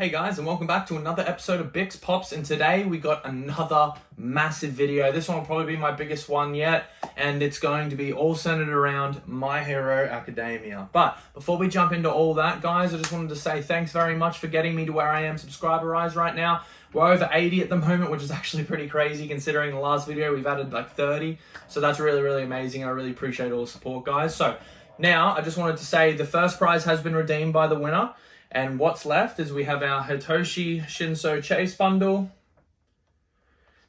Hey guys, and welcome back to another episode of Bick's Pops, and today we got another massive video. This one will probably be my biggest one yet, and it's going to be all centered around My Hero Academia. But before we jump into all that, guys, I just wanted to say thanks very much for getting me to where I am subscriber-wise right now. We're over 80 at the moment, which is actually pretty crazy considering the last video we've added like 30. So that's really amazing. I really appreciate all the support, guys. So now I just wanted to say the first prize has been redeemed by the winner. And what's left is we have our Hitoshi Shinso Chase bundle.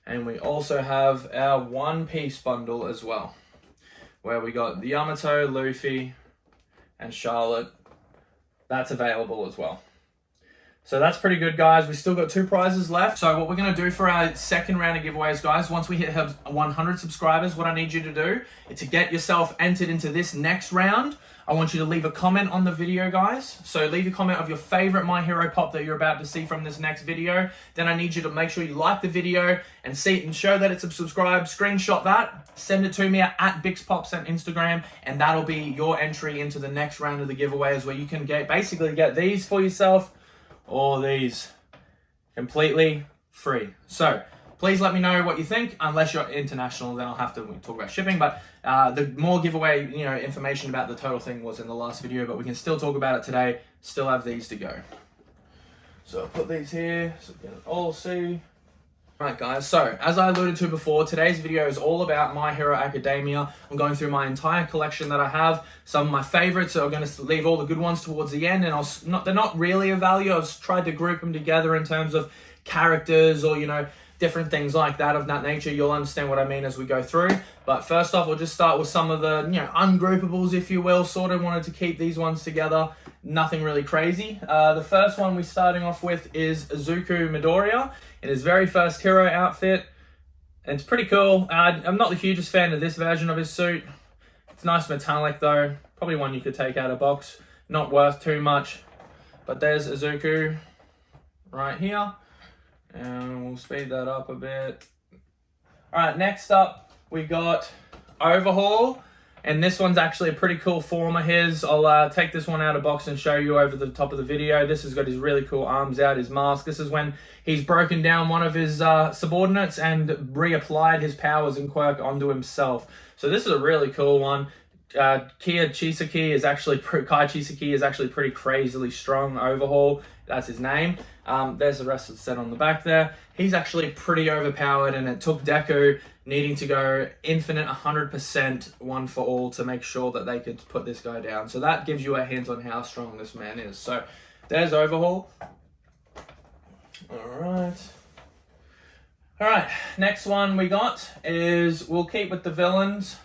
And we also have our One Piece bundle as well, where we got Yamato, Luffy, and Charlotte. That's available as well. So that's pretty good, guys. We still got 2 prizes left. So what we're going to do for our second round of giveaways, guys, once we hit 100 subscribers, what I need you to do is to get yourself entered into this next round. I want you to leave a comment on the video, guys. So leave a comment of your favorite My Hero pop that you're about to see from this next video. Then I need you to make sure you like the video and show that it's a subscribe. Screenshot that, send it to me at Bick's Pops on Instagram, and that'll be your entry into the next round of the giveaways, where you can basically get these for yourself or these completely free. So please let me know what you think. Unless you're international, then I'll have to talk about shipping. But the more giveaway, information about the total thing was in the last video, but we can still talk about it today. Still have these to go. So I'll put these here so you can all see. Right, guys, so as I alluded to before, today's video is all about My Hero Academia. I'm going through my entire collection that I have. Some of my favorites, so I'm going to leave all the good ones towards the end, and they're not really of value. I've tried to group them together in terms of characters or, different things like that of that nature. You'll understand what I mean as we go through. But first off, we'll just start with some of the, ungroupables, if you will. Sort of wanted to keep these ones together. Nothing really crazy. The first one we're starting off with is Izuku Midoriya in his very first hero outfit. And it's pretty cool. I'm not the hugest fan of this version of his suit. It's nice metallic though. Probably one you could take out of box. Not worth too much. But there's Izuku right here. And we'll speed that up a bit. Alright, next up we got Overhaul. And this one's actually a pretty cool form of his. I'll take this one out of box and show you over the top of the video. This has got his really cool arms out, his mask. This is when he's broken down one of his subordinates and reapplied his powers and quirk onto himself. So this is a really cool one. Kai Chisaki is actually pretty crazily strong. Overhaul, that's his name. There's the rest of the set on the back there. He's actually pretty overpowered, and it took Deku needing to go infinite 100% one for all to make sure that they could put this guy down. So that gives you a hint on how strong this man is. So there's Overhaul. Alright, next one we got is, we'll keep with the villains.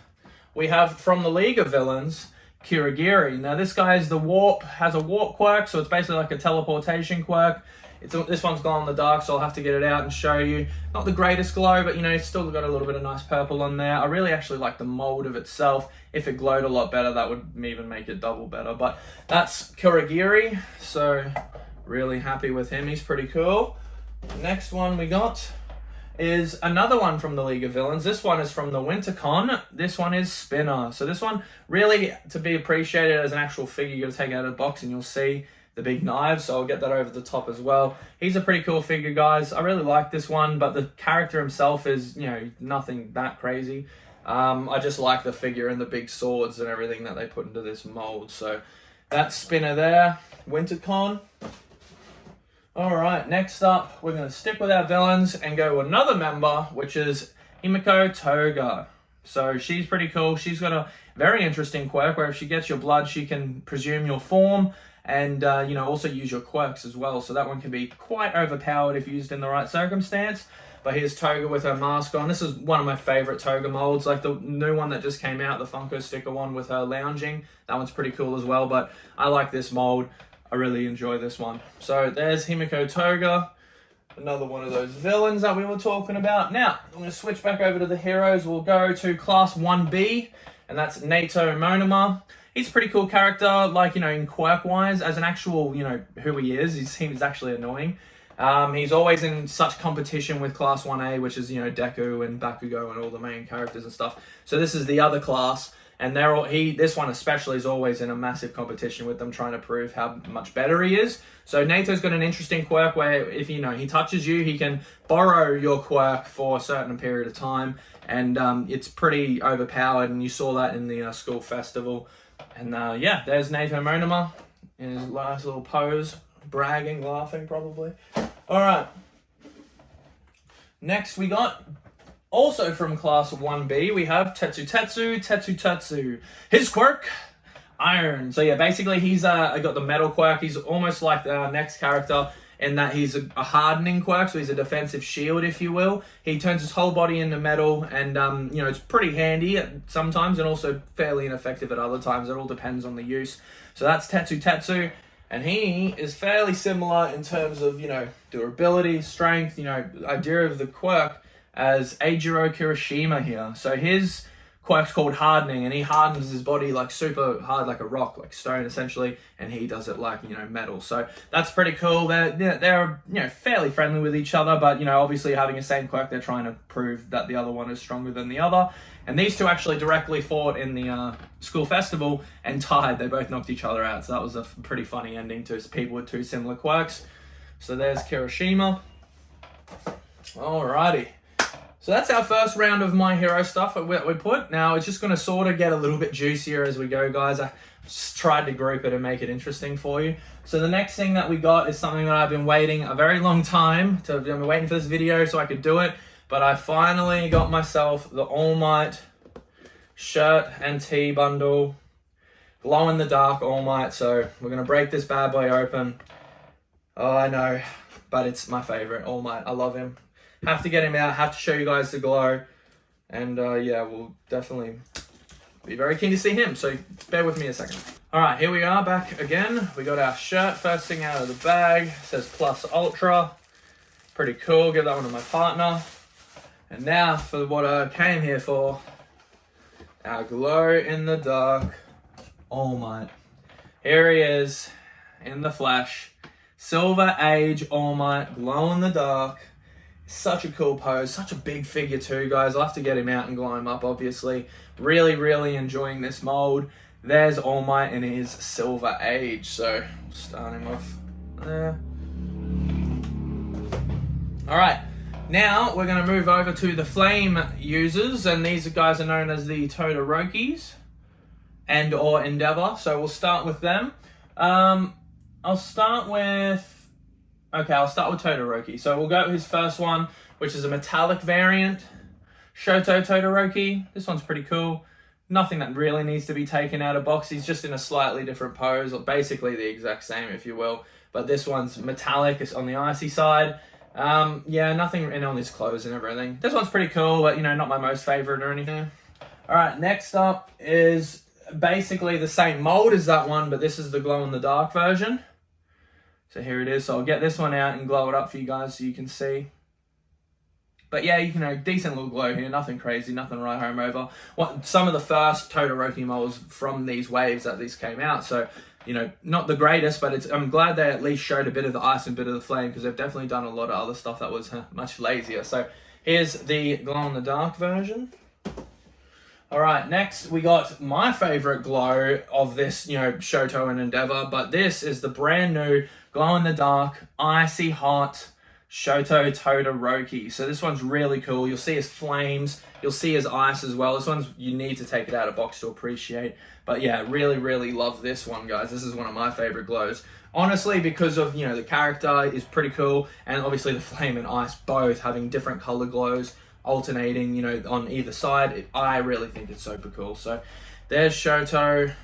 We have from the League of Villains, Kirigiri. Now this guy has a warp quirk, so it's basically like a teleportation quirk. This one's glow in the dark, so I'll have to get it out and show you. Not the greatest glow, but it's still got a little bit of nice purple on there. I really actually like the mold of itself. If it glowed a lot better, that would even make it double better. But that's Kirigiri, so really happy with him. He's pretty cool. Next one we got is another one from the League of Villains. This one is from the WinterCon. This one is Spinner. So this one, really, to be appreciated as an actual figure, you got to take it out of the box and you'll see the big knives. So I'll get that over the top as well. He's a pretty cool figure, guys. I really like this one, but the character himself is, nothing that crazy. I just like the figure and the big swords and everything that they put into this mold. So that's Spinner there. WinterCon. Alright, next up, we're going to stick with our villains and go to another member, which is Himiko Toga. So she's pretty cool. She's got a very interesting quirk where if she gets your blood, she can presume your form and, also use your quirks as well. So that one can be quite overpowered if used in the right circumstance. But here's Toga with her mask on. This is one of my favorite Toga molds, like the new one that just came out, the Funko sticker one with her lounging. That one's pretty cool as well, but I like this mold. I really enjoy this one. So there's Himiko Toga, another one of those villains that we were talking about. Now, I'm going to switch back over to the heroes. We'll go to Class 1B, and that's Naito Monoma. He's a pretty cool character, like, in quirk-wise, as an actual, who he is. He's actually annoying. He's always in such competition with Class 1A, which is, Deku and Bakugo and all the main characters and stuff. So this is the other class. And this one especially is always in a massive competition with them, trying to prove how much better he is. So Nato's got an interesting quirk where if he touches you, he can borrow your quirk for a certain period of time, and it's pretty overpowered. And you saw that in the school festival. And yeah, there's Nato Monoma in his last little pose, bragging, laughing probably. All right. Next we got, also from class 1B, we have Tetsu. His quirk, Iron. So yeah, basically he's got the metal quirk. He's almost like the next character in that he's a hardening quirk, so he's a defensive shield, if you will. He turns his whole body into metal, and it's pretty handy sometimes and also fairly ineffective at other times. It all depends on the use. So that's Tetsu. And he is fairly similar in terms of, durability, strength, idea of the quirk as Eijiro Kirishima here. So his quirk's called Hardening, and he hardens his body like super hard, like a rock, like stone essentially, and he does it like, metal. So that's pretty cool. They're fairly friendly with each other, but, obviously having the same quirk, they're trying to prove that the other one is stronger than the other. And these two actually directly fought in the school festival and tied. They both knocked each other out. So that was a pretty funny ending to people with two similar quirks. So there's Kirishima. Alrighty. So that's our first round of My Hero stuff that we put. Now it's just going to sort of get a little bit juicier as we go, guys. I just tried to group it and make it interesting for you. So the next thing that we got is something that I've been waiting a very long time. I've been waiting for this video so I could do it. But I finally got myself the All Might shirt and tee bundle. Glow in the dark All Might. So we're going to break this bad boy open. Oh, I know. But it's my favorite, All Might. I love him. Have to get him out. Have to show you guys the glow. And yeah, we'll definitely be very keen to see him. So bear with me a second. All right, here we are back again. We got our shirt. First thing out of the bag. It says Plus Ultra. Pretty cool. Give that one to my partner. And now for what I came here for, our glow in the dark All Might. Here he is in the flesh. Silver Age All Might, glow in the dark. Such a cool pose, such a big figure too, guys. I'll have to get him out and glow him up, obviously. Really, really enjoying this mold. There's All Might in his Silver Age. So, starting off there. All right. Now, we're going to move over to the Flame users, and these guys are known as the Todorokis and or Endeavor, so we'll start with them. I'll start with Todoroki. So we'll go with his first one, which is a metallic variant, Shoto Todoroki. This one's pretty cool. Nothing that really needs to be taken out of box. He's just in a slightly different pose, or basically the exact same, if you will. But this one's metallic, it's on the icy side. Yeah, nothing in on his clothes and everything. This one's pretty cool, but not my most favorite or anything. All right, next up is basically the same mold as that one, but this is the glow in the dark version. So here it is. So I'll get this one out and glow it up for you guys so you can see. But yeah, decent little glow here. Nothing crazy, nothing right home over. Some of the first Todoroki molds from these waves that these came out. So, not the greatest, but I'm glad they at least showed a bit of the ice and a bit of the flame, because they've definitely done a lot of other stuff that was much lazier. So here's the glow in the dark version. All right, next we got my favorite glow of this, Shoto and Endeavor, but this is the brand new glow in the dark, icy hot Shoto Todoroki. So this one's really cool. You'll see his flames, you'll see his ice as well. This one's, you need to take it out of box to appreciate. But yeah, really, really love this one, guys. This is one of my favorite glows. Honestly, because of, the character is pretty cool, and obviously the flame and ice both having different color glows, alternating, on either side. I really think it's super cool. So there's Shoto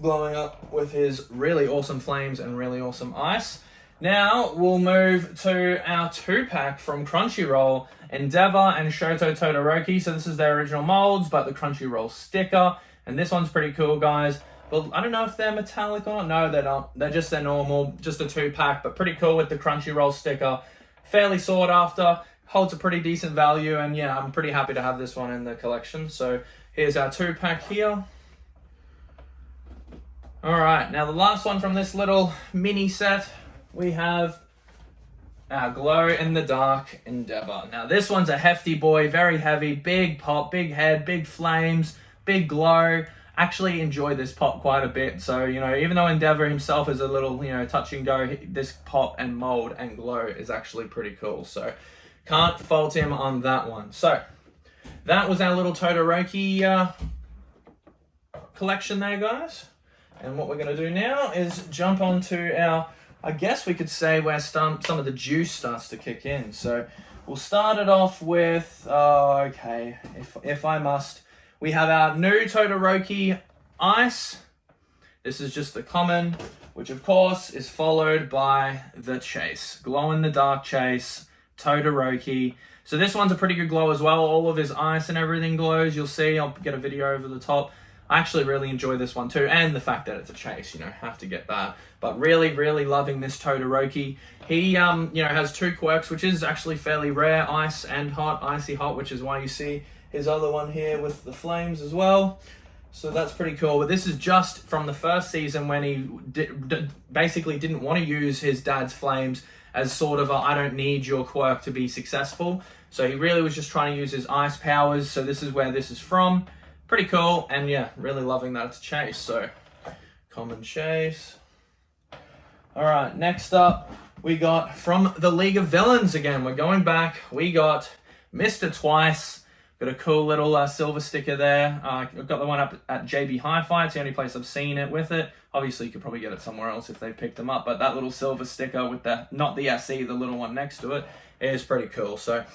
glowing up with his really awesome flames and really awesome ice. Now we'll move to our 2-pack from Crunchyroll, Endeavor and Shoto Todoroki. So this is their original molds, but the Crunchyroll sticker. And this one's pretty cool, guys. Well, I don't know if they're metallic or not. No, they're not. They're just their normal, just a 2-pack, but pretty cool with the Crunchyroll sticker. Fairly sought after, holds a pretty decent value, and yeah, I'm pretty happy to have this one in the collection. So here's our 2-pack here. All right, now the last one from this little mini set, we have our glow in the dark Endeavor. Now this one's a hefty boy, very heavy, big pop, big head, big flames, big glow. Actually enjoy this pop quite a bit. So, you know, even though Endeavor himself is a little, you know, touch and go, this pop and mold and glow is actually pretty cool. So can't fault him on that one. So that was our little Todoroki collection there, guys. And what we're going to do now is jump onto our, I guess we could say where some of the juice starts to kick in. So we'll start it off with, okay, if I must, we have our new Todoroki Ice. This is just the common, which of course is followed by the Chase. Glow-in-the-dark Chase, Todoroki. So this one's a pretty good glow as well. All of his ice and everything glows. You'll see, I'll get a video over the top. I actually really enjoy this one too, and the fact that it's a Chase, you know, have to get that. But really, really loving this Todoroki. He, you know, has two quirks, which is actually fairly rare, ice and hot, icy hot, which is why you see his other one here with the flames as well. So that's pretty cool. But this is just from the first season when he basically didn't want to use his dad's flames as sort of a, I don't need your quirk to be successful. So he really was just trying to use his ice powers. So this is where this is from. Pretty cool, and yeah, really loving that it's a Chase. So, common Chase. All right, next up, we got from the League of Villains again. We're going back. We got Mr. Twice. Got a cool little silver sticker there. I've got the one up at JB Hi-Fi. It's the only place I've seen it with it. Obviously, you could probably get it somewhere else if they picked them up, but that little silver sticker with the, not the SE, the little one next to it, is pretty cool. So,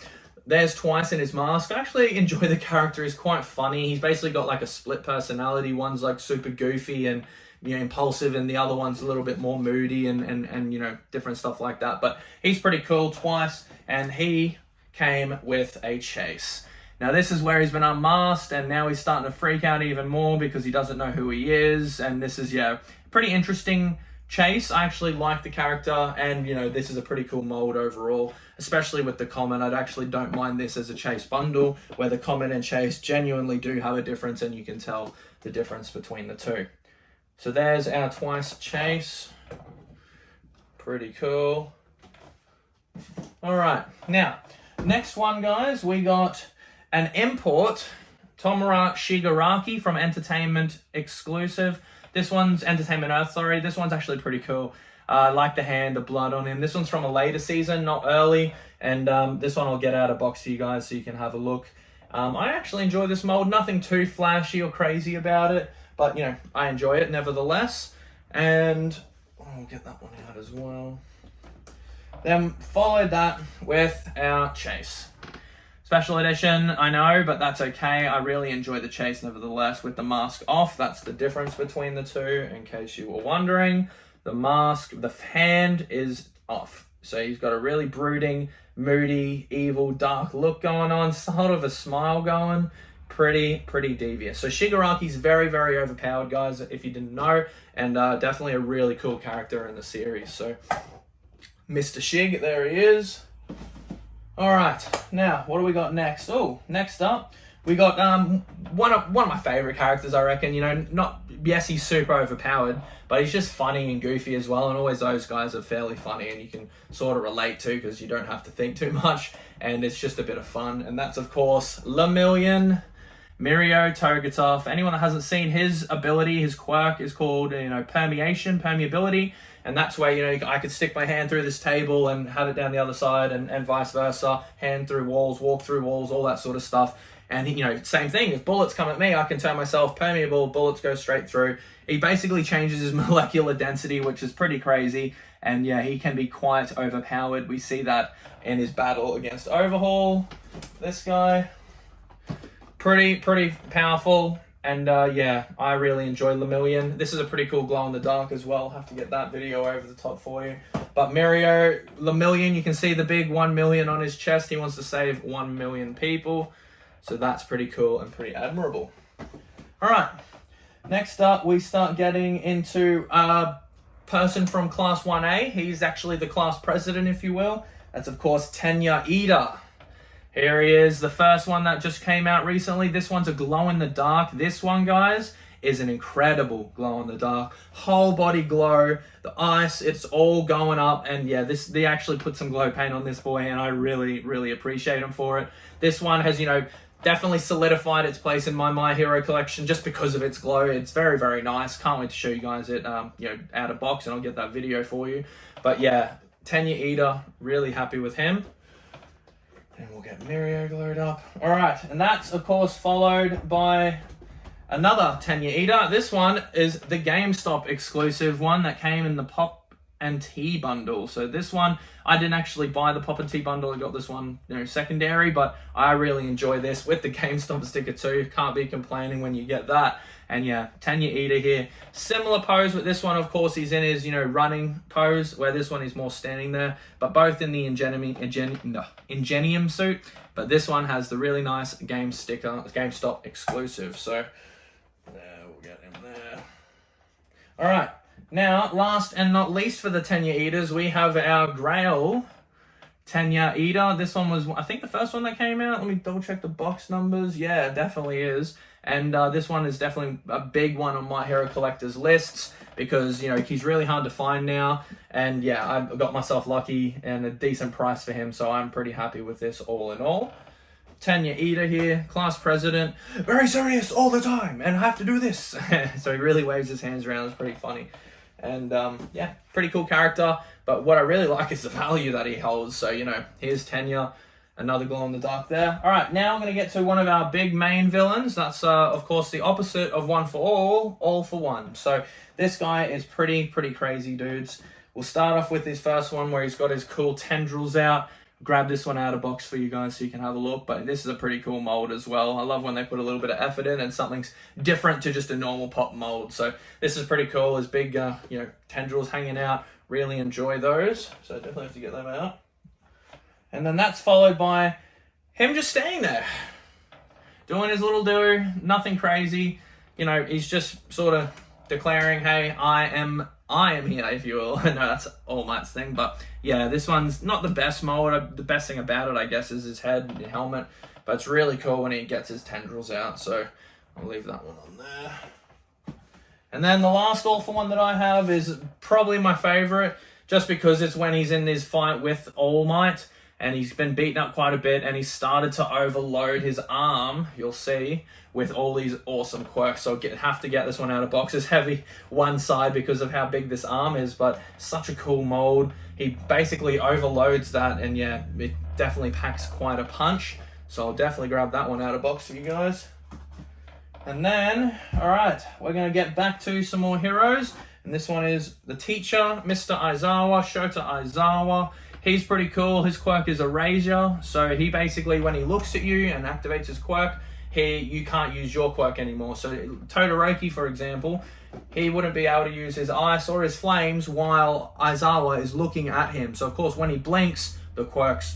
there's Twice in his mask. I actually enjoy the character. He's quite funny. He's basically got like a split personality. One's like super goofy and, you know, impulsive, and the other one's a little bit more moody and you know, different stuff like that. But he's pretty cool, Twice, and he came with a Chase. Now this is where he's been unmasked, and now he's starting to freak out even more because he doesn't know who he is. And this is, yeah, pretty interesting Chase. I actually like the character, and you know, this is a pretty cool mold overall, especially with the common. I actually don't mind this as a Chase bundle where the common and Chase genuinely do have a difference, and you can tell the difference between the two. So there's our Twice Chase. Pretty cool. All right, now next one, guys, we got an import, Tomura Shigaraki from Entertainment Exclusive. This one's Entertainment Earth, sorry. This one's actually pretty cool. I like the hand, the blood on him. This one's from a later season, not early. And this one I'll get out of box for you guys so you can have a look. I actually enjoy this mold. Nothing too flashy or crazy about it. But, you know, I enjoy it nevertheless. And I'll get that one out as well. Then followed that with our Chase. Special edition, I know, but that's okay. I really enjoy the Chase nevertheless with the mask off. That's the difference between the two, in case you were wondering. The mask, the hand is off. So he's got a really brooding, moody, evil, dark look going on. Sort of a smile going. Pretty devious. So Shigaraki's very, very overpowered, guys, if you didn't know. And definitely a really cool character in the series. So Mr. Shig, there he is. All right, now what do we got next? Oh, next up, we got one of my favorite characters, I reckon. You know, yes, he's super overpowered, but he's just funny and goofy as well. And always those guys are fairly funny, and you can sort of relate to because you don't have to think too much, and it's just a bit of fun. And that's of course Lemillion, Mirio Togetov. Anyone that hasn't seen his ability, his quirk is called, you know, permeability. And that's where, you know, I could stick my hand through this table and have it down the other side, and vice versa. Hand through walls, walk through walls, all that sort of stuff. And, you know, same thing. If bullets come at me, I can turn myself permeable. Bullets go straight through. He basically changes his molecular density, which is pretty crazy. And, yeah, he can be quite overpowered. We see that in his battle against Overhaul. This guy. Pretty powerful. And yeah, I really enjoy Lemillion. This is a pretty cool glow in the dark as well. Have to get that video over the top for you. But Lemillion, you can see the big 1 million on his chest. He wants to save 1 million people. So that's pretty cool and pretty admirable. All right, next up we start getting into a person from Class 1A. He's actually the class president, if you will. That's of course Tenya IIda. Here he is, the first one that just came out recently. This one's a glow-in-the-dark. This one, guys, is an incredible glow-in-the-dark. Whole body glow. The ice, it's all going up. And yeah, they actually put some glow paint on this boy, and I really, really appreciate him for it. This one has, you know, definitely solidified its place in my My Hero collection just because of its glow. It's very, very nice. Can't wait to show you guys it, out of box, and I'll get that video for you. But yeah, Tenya IIda, really happy with him. And we'll get Mirio glued up. All right, and that's, of course, followed by another Tenya IIda. This one is the GameStop exclusive one that came in the Pop and Tea bundle. So this one, I didn't actually buy the Pop and Tea bundle. I got this one, secondary, but I really enjoy this with the GameStop sticker too. Can't be complaining when you get that. And yeah, Tenya IIda here. Similar pose with this one, of course, he's in his, running pose, where this one is more standing there, but both in the Ingenium suit. But this one has the really nice GameStop exclusive. So there, we'll get him there. All right, now, last and not least for the Tenya IIdas, we have our Grail Tenya IIda. This one was, I think, the first one that came out. Let me double check the box numbers. Yeah, it definitely is. And this one is definitely a big one on My Hero Collector's lists because, he's really hard to find now. And yeah, I got myself lucky and a decent price for him, so I'm pretty happy with this all in all. Tenya IIda here, class president, very serious all the time, and I have to do this. So he really waves his hands around. It's pretty funny. And yeah, pretty cool character. But what I really like is the value that he holds. So, here's Tenya. Another glow in the dark there. All right, now I'm going to get to one of our big main villains. That's, of course, the opposite of One for All for One. So this guy is pretty crazy, dudes. We'll start off with his first one where he's got his cool tendrils out. Grab this one out of box for you guys so you can have a look. But this is a pretty cool mold as well. I love when they put a little bit of effort in and something's different to just a normal pop mold. So this is pretty cool. His big, tendrils hanging out. Really enjoy those. So definitely have to get them out. And then that's followed by him just staying there, doing his little do, nothing crazy. He's just sort of declaring, hey, I am here, if you will. No, that's All Might's thing. But yeah, this one's not the best mold. The best thing about it, I guess, is his head and helmet. But it's really cool when he gets his tendrils out. So I'll leave that one on there. And then the last All for One that I have is probably my favorite, just because it's when he's in this fight with All Might. And he's been beaten up quite a bit, and he's started to overload his arm, you'll see, with all these awesome quirks. So have to get this one out of box. It's heavy one side because of how big this arm is, but such a cool mold. He basically overloads that, and yeah, it definitely packs quite a punch. So I'll definitely grab that one out of box for you guys. And then, all right, we're going to get back to some more heroes. And this one is the teacher, Mr. Aizawa, Shota Aizawa. He's pretty cool. His quirk is Erasure. So he basically, when he looks at you and activates his quirk, you can't use your quirk anymore. So Todoroki, for example, he wouldn't be able to use his ice or his flames while Aizawa is looking at him. So of course, when he blinks, the quirk's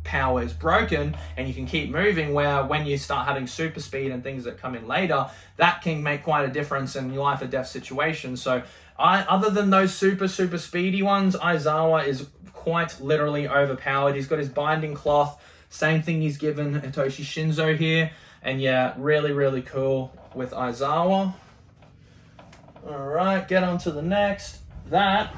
power is broken and you can keep moving, where when you start having super speed and things that come in later, that can make quite a difference in your life or death situations. So other than those super speedy ones, Aizawa is quite literally overpowered. He's got his binding cloth, same thing he's given Hitoshi Shinzo here. And yeah, really cool with Aizawa. All right, get on to the next. That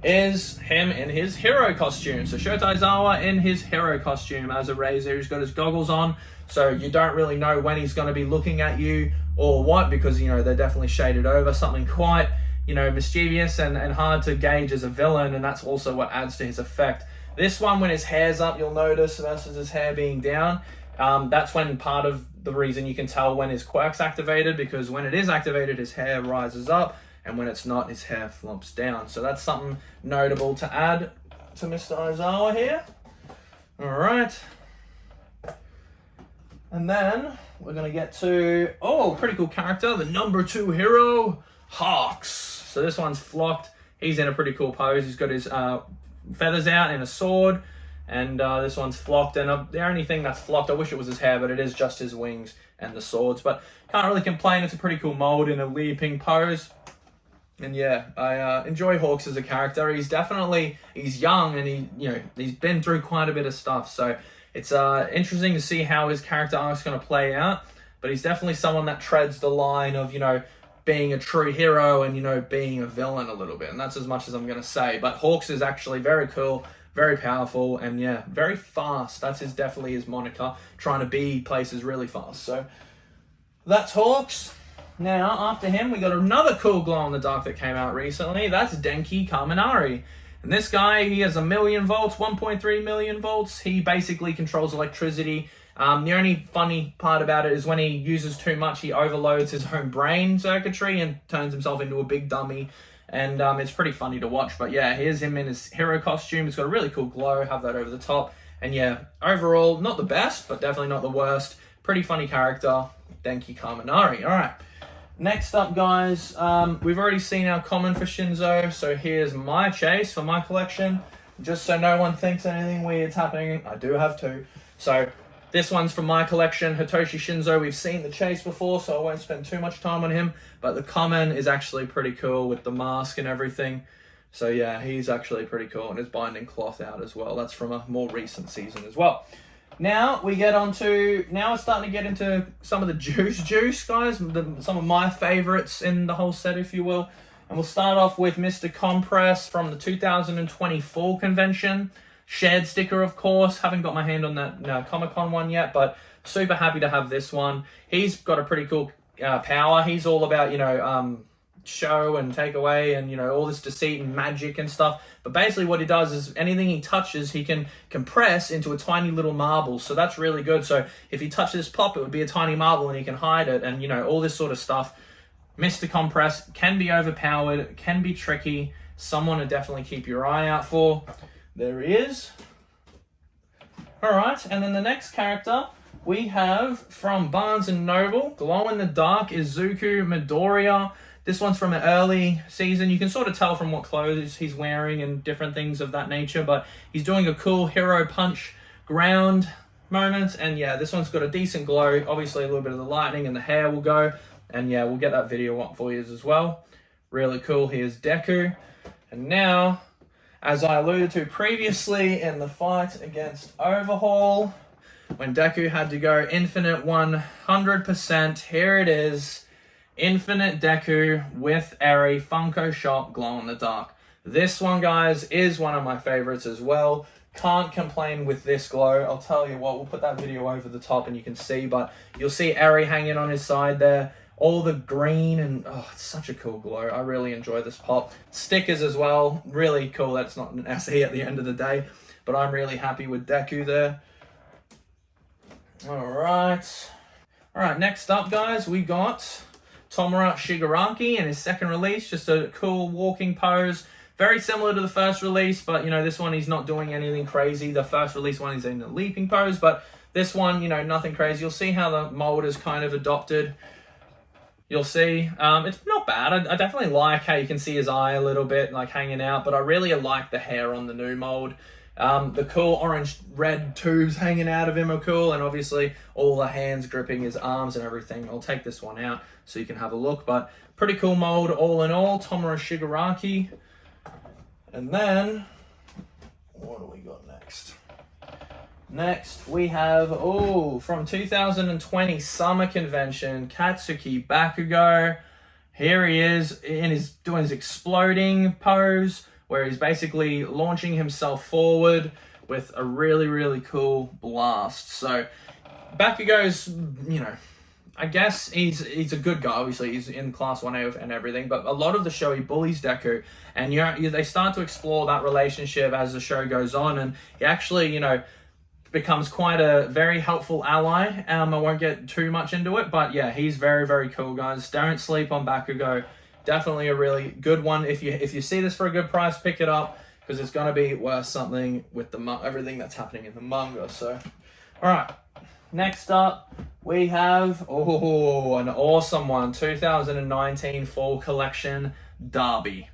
is him in his hero costume. So Shota Aizawa in his hero costume as a Razor. He's got his goggles on, so you don't really know when he's going to be looking at you or what, because they're definitely shaded over. Something quite mischievous and hard to gauge as a villain, and that's also what adds to his effect. This one, when his hair's up, you'll notice, versus his hair being down, that's when part of the reason you can tell when his quirk's activated, because when it is activated, his hair rises up, and when it's not, his hair flops down. So that's something notable to add to Mr. Aizawa here. All right. And then we're going to get to, pretty cool character, the number 2 hero, Hawks. So this one's flocked. He's in a pretty cool pose. He's got his feathers out and a sword. And this one's flocked. And the only thing that's flocked, I wish it was his hair, but it is just his wings and the swords. But can't really complain. It's a pretty cool mold in a leaping pose. And yeah, I enjoy Hawks as a character. He's young, and he's been through quite a bit of stuff. So it's interesting to see how his character arc's going to play out. But he's definitely someone that treads the line of, being a true hero and, being a villain a little bit. And that's as much as I'm going to say. But Hawks is actually very cool, very powerful, and yeah, very fast. That's definitely his moniker, trying to be places really fast. So that's Hawks. Now, after him, we got another cool glow-in-the-dark that came out recently. That's Denki Kaminari. And this guy, he has 1 million volts, 1.3 million volts. He basically controls electricity. The only funny part about it is when he uses too much, he overloads his own brain circuitry and turns himself into a big dummy. And it's pretty funny to watch. But yeah, here's him in his hero costume. It's got a really cool glow. Have that over the top. And yeah, overall, not the best, but definitely not the worst. Pretty funny character, Denki Kaminari. All right. Next up, guys, we've already seen our common for Shinzo, so here's my chase for my collection. Just so no one thinks anything weird's happening, I do have two. So this one's from my collection, Hitoshi Shinzo. We've seen the chase before, so I won't spend too much time on him, but the common is actually pretty cool with the mask and everything. So yeah, he's actually pretty cool, and his binding cloth out as well. That's from a more recent season as well. Now we get on to, now we're starting to get into some of the juice, guys. Some of my favorites in the whole set, if you will. And we'll start off with Mr. Compress from the 2024 convention. Shared sticker, of course. Haven't got my hand on that Comic-Con one yet, but super happy to have this one. He's got a pretty cool power. He's all about, show and take away and, all this deceit and magic and stuff. But basically what he does is anything he touches, he can compress into a tiny little marble. So that's really good. So if he touches this pop, it would be a tiny marble and he can hide it and, all this sort of stuff. Mr. Compress can be overpowered, can be tricky. Someone to definitely keep your eye out for. There he is. All right. And then the next character we have from Barnes & Noble, Glow in the Dark, Izuku Midoriya. This one's from an early season. You can sort of tell from what clothes he's wearing and different things of that nature, but he's doing a cool hero punch ground moment. And yeah, this one's got a decent glow. Obviously a little bit of the lightning and the hair will go. And yeah, we'll get that video up for you as well. Really cool. Here's Deku. And now, as I alluded to previously in the fight against Overhaul, when Deku had to go infinite 100%, here it is. Infinite Deku with Eri Funko Shop Glow in the Dark. This one, guys, is one of my favorites as well. Can't complain with this glow. I'll tell you what, we'll put that video over the top and you can see, but you'll see Eri hanging on his side there. All the green and, oh, it's such a cool glow. I really enjoy this pop. Stickers as well. Really cool. That's not an SE at the end of the day, but I'm really happy with Deku there. All right, next up, guys, we got Tomura Shigaraki in his second release, just a cool walking pose. Very similar to the first release, but, this one he's not doing anything crazy. The first release one he's in a leaping pose, but this one, nothing crazy. You'll see how the mold is kind of adopted. You'll see. It's not bad. I definitely like how you can see his eye a little bit, like, hanging out, but I really like the hair on the new mold. The cool orange-red tubes hanging out of him are cool, and obviously all the hands gripping his arms and everything. I'll take this one out so you can have a look, but pretty cool mold all in all. Tomura Shigaraki. And then, what do we got next? Next, we have, from 2020 Summer Convention, Katsuki Bakugo. Here he is doing his exploding pose, where he's basically launching himself forward with a really, really cool blast. So Bakugo's, I guess he's a good guy. Obviously, he's in Class 1A and everything, but a lot of the show he bullies Deku, and they start to explore that relationship as the show goes on, and he actually, becomes quite a very helpful ally. I won't get too much into it, but yeah, he's very, very cool, guys. Don't sleep on Bakugo. Definitely a really good one. If you see this for a good price, pick it up, because it's going to be worth something with everything that's happening in the manga. So, all right. Next up, we have, an awesome one. 2019 Fall Collection, Derby.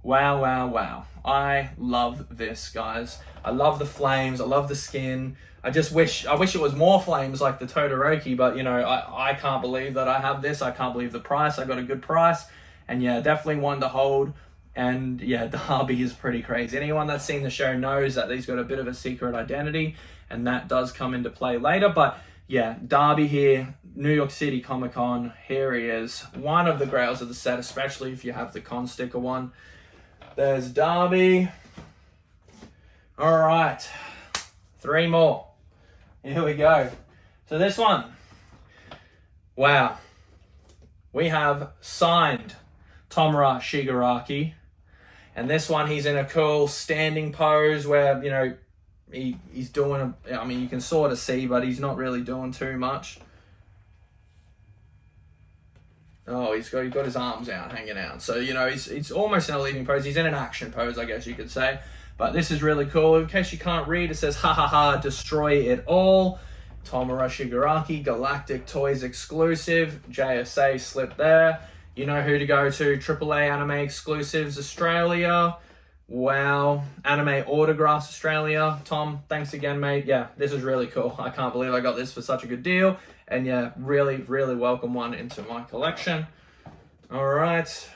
Wow, wow, wow. I love this, guys. I love the flames. I love the skin. I wish it was more flames like the Todoroki, but, I can't believe that I have this. I can't believe the price. I got a good price. And yeah, definitely one to hold. And yeah, Derby is pretty crazy. Anyone that's seen the show knows that he's got a bit of a secret identity, and that does come into play later. But yeah, Derby here, New York City Comic Con. Here he is. One of the grails of the set, especially if you have the con sticker one. There's Derby. All right, 3 more. Here we go. So this one, wow. We have signed Tomura Shigaraki. And this one, he's in a cool standing pose where, you know, he's doing, I mean, you can sort of see, but he's not really doing too much. Oh, he's got his arms out, hanging out. So, you know, he's almost in a leading pose. He's in an action pose, I guess you could say. But this is really cool. In case you can't read, it says, ha ha ha, destroy it all. Tomura Shigaraki, Galactic Toys exclusive. JSA slip there. You know who to go to. AAA Anime Exclusives Australia. Wow. Anime Autographs Australia. Tom, thanks again, mate. Yeah, this is really cool. I can't believe I got this for such a good deal. And yeah, really, really welcome one into my collection. All right.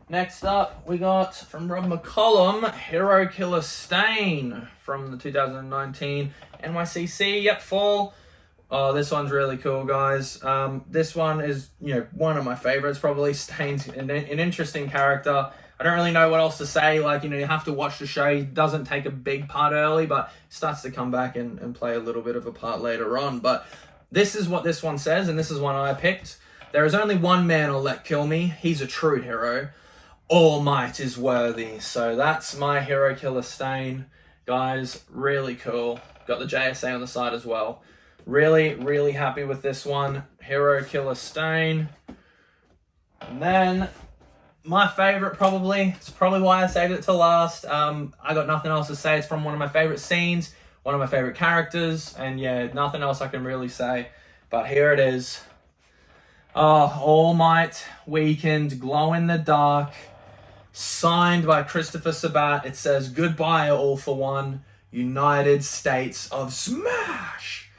Next up, we got from Rob McCollum, Hero Killer Stain from the 2019 NYCC. Yep, fall. Oh, this one's really cool, guys. This one is, you know, one of my favorites, probably. Stain's an interesting character. I don't really know what else to say. Like, you know, you have to watch the show. He doesn't take a big part early, but starts to come back and play a little bit of a part later on. But this is what this one says, and this is one I picked. There is only one man I'll let kill me. He's a true hero. All might is worthy. So that's my Hero Killer Stain. Guys, really cool. Got the JSA on the side as well. Really, really happy with this one. Hero Killer Stain. And then my favorite, probably, it's probably why I saved it to last. I got nothing else to say. It's from one of my favorite scenes, one of my favorite characters, and yeah, nothing else I can really say. But here it is. All Might Weakened, Glow in the Dark, signed by Christopher Sabat. It says, goodbye all for one, United States of Smash.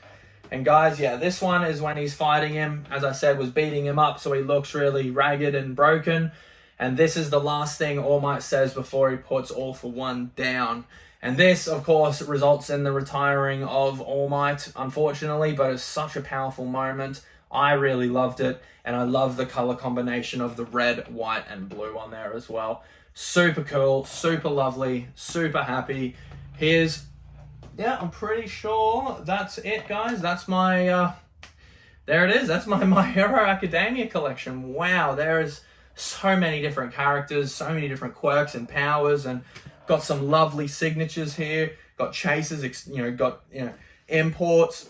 And guys, yeah, this one is when he's fighting him. As I said, was beating him up, so he looks really ragged and broken. And this is the last thing All Might says before he puts All for One down. And this, of course, results in the retiring of All Might, unfortunately, but it's such a powerful moment. I really loved it, and I love the color combination of the red, white, and blue on there as well. Super cool, super lovely, super happy. Here's, yeah, I'm pretty sure that's it, guys. That's my, there it is. That's my My Hero Academia collection. Wow, there's so many different characters, so many different quirks and powers, and got some lovely signatures here. Got chases, you know, got, you know, imports.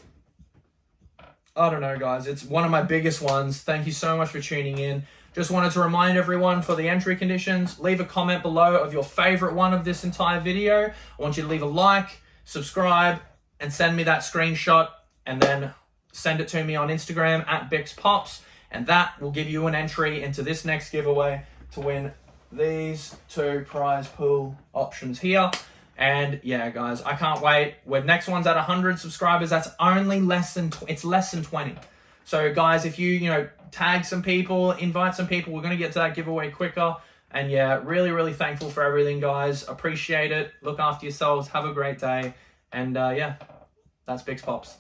I don't know, guys. It's one of my biggest ones. Thank you so much for tuning in. Just wanted to remind everyone for the entry conditions, leave a comment below of your favorite one of this entire video. I want you to leave a like, subscribe, and send me that screenshot, and then send it to me on Instagram at Bick's Pops, and that will give you an entry into this next giveaway to win these 2 prize pool options here. And yeah, guys, I can't wait. Next one's at 100 subscribers. That's only less than 20. So guys, if you know, tag some people, invite some people, we're going to get to that giveaway quicker. And yeah, really, really thankful for everything, guys. Appreciate it. Look after yourselves. Have a great day. And yeah, that's Bick's Pops.